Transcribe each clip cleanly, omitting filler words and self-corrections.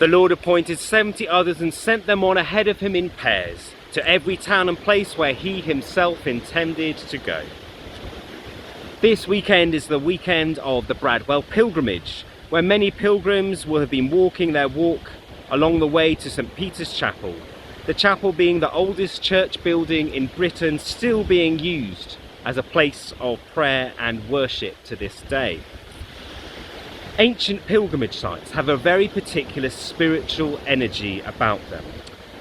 The Lord appointed 70 others and sent them on ahead of him in pairs to every town and place where he himself intended to go. This weekend is the weekend of the Bradwell pilgrimage, where many pilgrims will have been walking their walk along the way to St. Peter's Chapel, the chapel being the oldest church building in Britain, still being used as a place of prayer and worship to this day. Ancient pilgrimage sites have a very particular spiritual energy about them.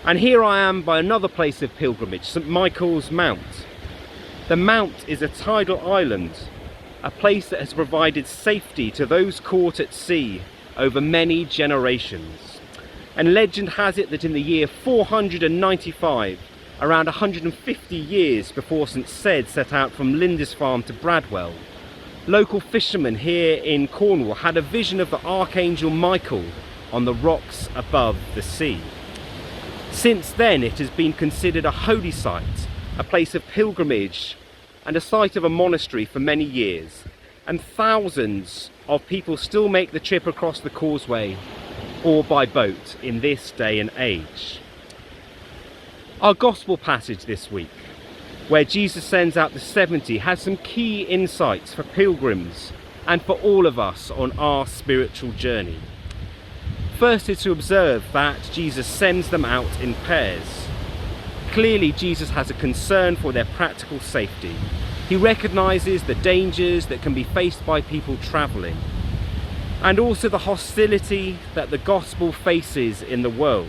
And here I am by another place of pilgrimage, St. Michael's Mount. The Mount is a tidal island, a place that has provided safety to those caught at sea over many generations. And legend has it that in the year 495, around 150 years before St. Ced set out from Lindisfarne to Bradwell, local fishermen here in Cornwall had a vision of the Archangel Michael on the rocks above the sea. Since then it has been considered a holy site, a place of pilgrimage and a site of a monastery for many years, and thousands of people still make the trip across the causeway or by boat in this day and age. Our gospel passage this week, where Jesus sends out the 70, has some key insights for pilgrims and for all of us on our spiritual journey. First is to observe that Jesus sends them out in pairs. Clearly Jesus has a concern for their practical safety. He recognises the dangers that can be faced by people travelling, and also the hostility that the gospel faces in the world.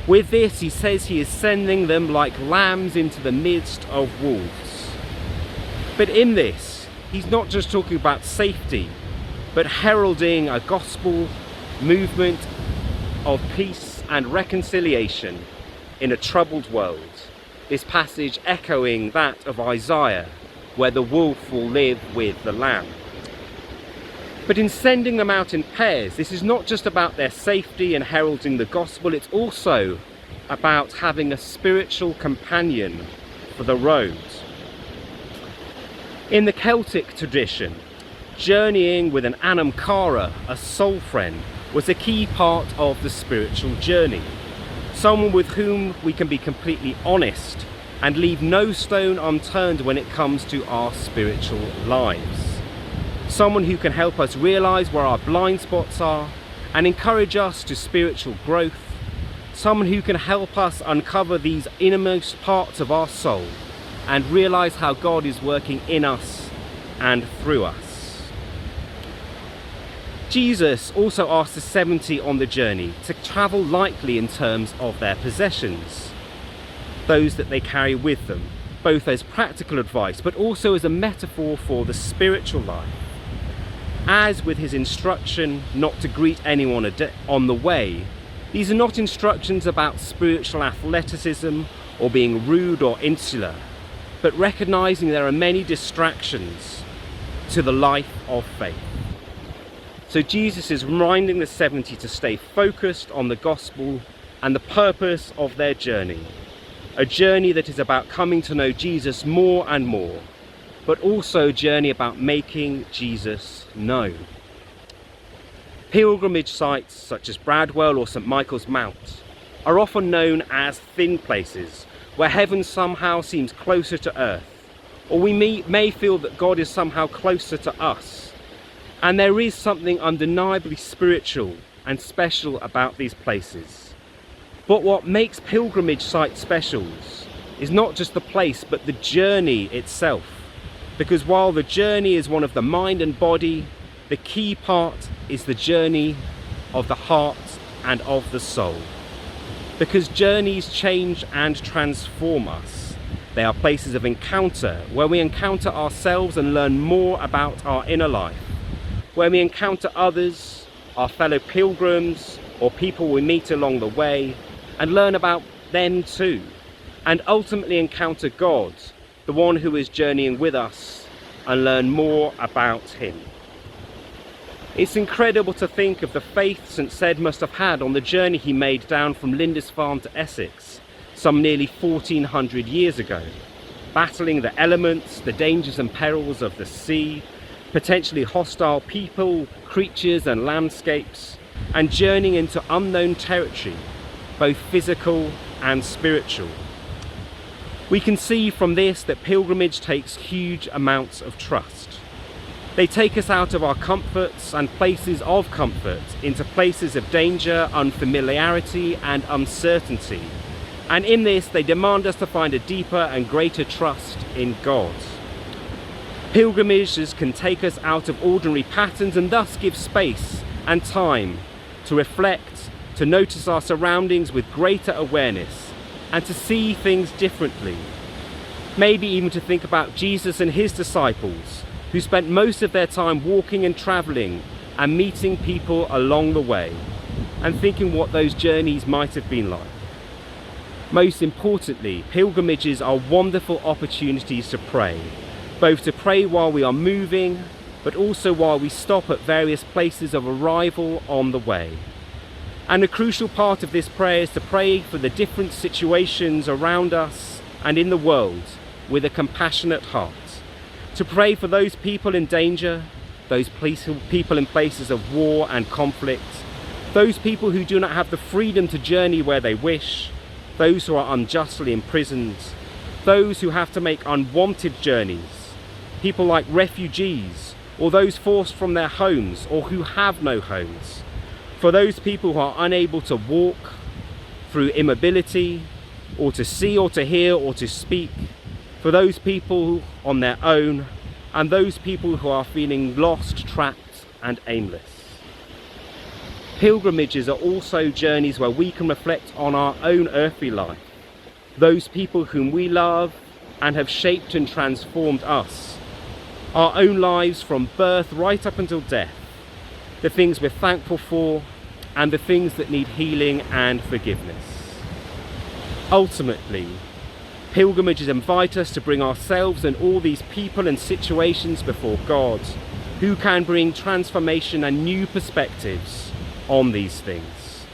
With this, he says he is sending them like lambs into the midst of wolves. But in this, he's not just talking about safety, but heralding a gospel movement of peace and reconciliation in a troubled world. This passage echoing that of Isaiah, where the wolf will live with the lamb. But in sending them out in pairs, this is not just about their safety and heralding the gospel, it's also about having a spiritual companion for the road. In the Celtic tradition, journeying with an anam cara, a soul friend, was a key part of the spiritual journey. Someone with whom we can be completely honest and leave no stone unturned when it comes to our spiritual lives. Someone who can help us realise where our blind spots are and encourage us to spiritual growth. Someone who can help us uncover these innermost parts of our soul and realise how God is working in us and through us. Jesus also asked the 70 on the journey to travel lightly in terms of their possessions, those that they carry with them, both as practical advice but also as a metaphor for the spiritual life. As with his instruction not to greet anyone on the way, these are not instructions about spiritual athleticism or being rude or insular, but recognising there are many distractions to the life of faith. So Jesus is reminding the 70 to stay focused on the gospel and the purpose of their journey, a journey that is about coming to know Jesus more and more, but also a journey about making Jesus known. Pilgrimage sites such as Bradwell or St. Michael's Mount are often known as thin places where heaven somehow seems closer to earth, or we may feel that God is somehow closer to us. And there is something undeniably spiritual and special about these places. But what makes pilgrimage sites special is not just the place, but the journey itself. Because while the journey is one of the mind and body, the key part is the journey of the heart and of the soul. Because journeys change and transform us. They are places of encounter, where we encounter ourselves and learn more about our inner life. Where we encounter others, our fellow pilgrims, or people we meet along the way, and learn about them too. And ultimately encounter God, the one who is journeying with us, and learn more about him. It's incredible to think of the faith St. Ced must have had on the journey he made down from Lindisfarne to Essex, some nearly 1400 years ago, battling the elements, the dangers and perils of the sea, potentially hostile people, creatures and landscapes, and journeying into unknown territory, both physical and spiritual. We can see from this that pilgrimage takes huge amounts of trust. They take us out of our comforts and places of comfort into places of danger, unfamiliarity and uncertainty. And in this, they demand us to find a deeper and greater trust in God. Pilgrimages can take us out of ordinary patterns and thus give space and time to reflect, to notice our surroundings with greater awareness, and to see things differently. Maybe even to think about Jesus and his disciples, who spent most of their time walking and travelling and meeting people along the way, and thinking what those journeys might have been like. Most importantly, pilgrimages are wonderful opportunities to pray, both to pray while we are moving, but also while we stop at various places of arrival on the way. And a crucial part of this prayer is to pray for the different situations around us and in the world with a compassionate heart. To pray for those people in danger, those people in places of war and conflict, those people who do not have the freedom to journey where they wish, those who are unjustly imprisoned, those who have to make unwanted journeys, people like refugees, or those forced from their homes or who have no homes, for those people who are unable to walk through immobility, or to see or to hear or to speak, for those people on their own, and those people who are feeling lost, trapped and aimless. Pilgrimages are also journeys where we can reflect on our own earthly life, those people whom we love and have shaped and transformed us, our own lives from birth right up until death, the things we're thankful for and the things that need healing and forgiveness. Ultimately, pilgrimages invite us to bring ourselves and all these people and situations before God, who can bring transformation and new perspectives on these things.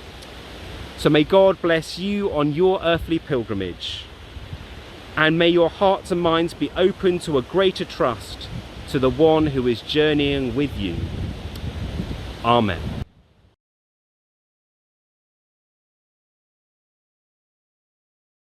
So may God bless you on your earthly pilgrimage, and may your hearts and minds be open to a greater trust to the one who is journeying with you. Amen.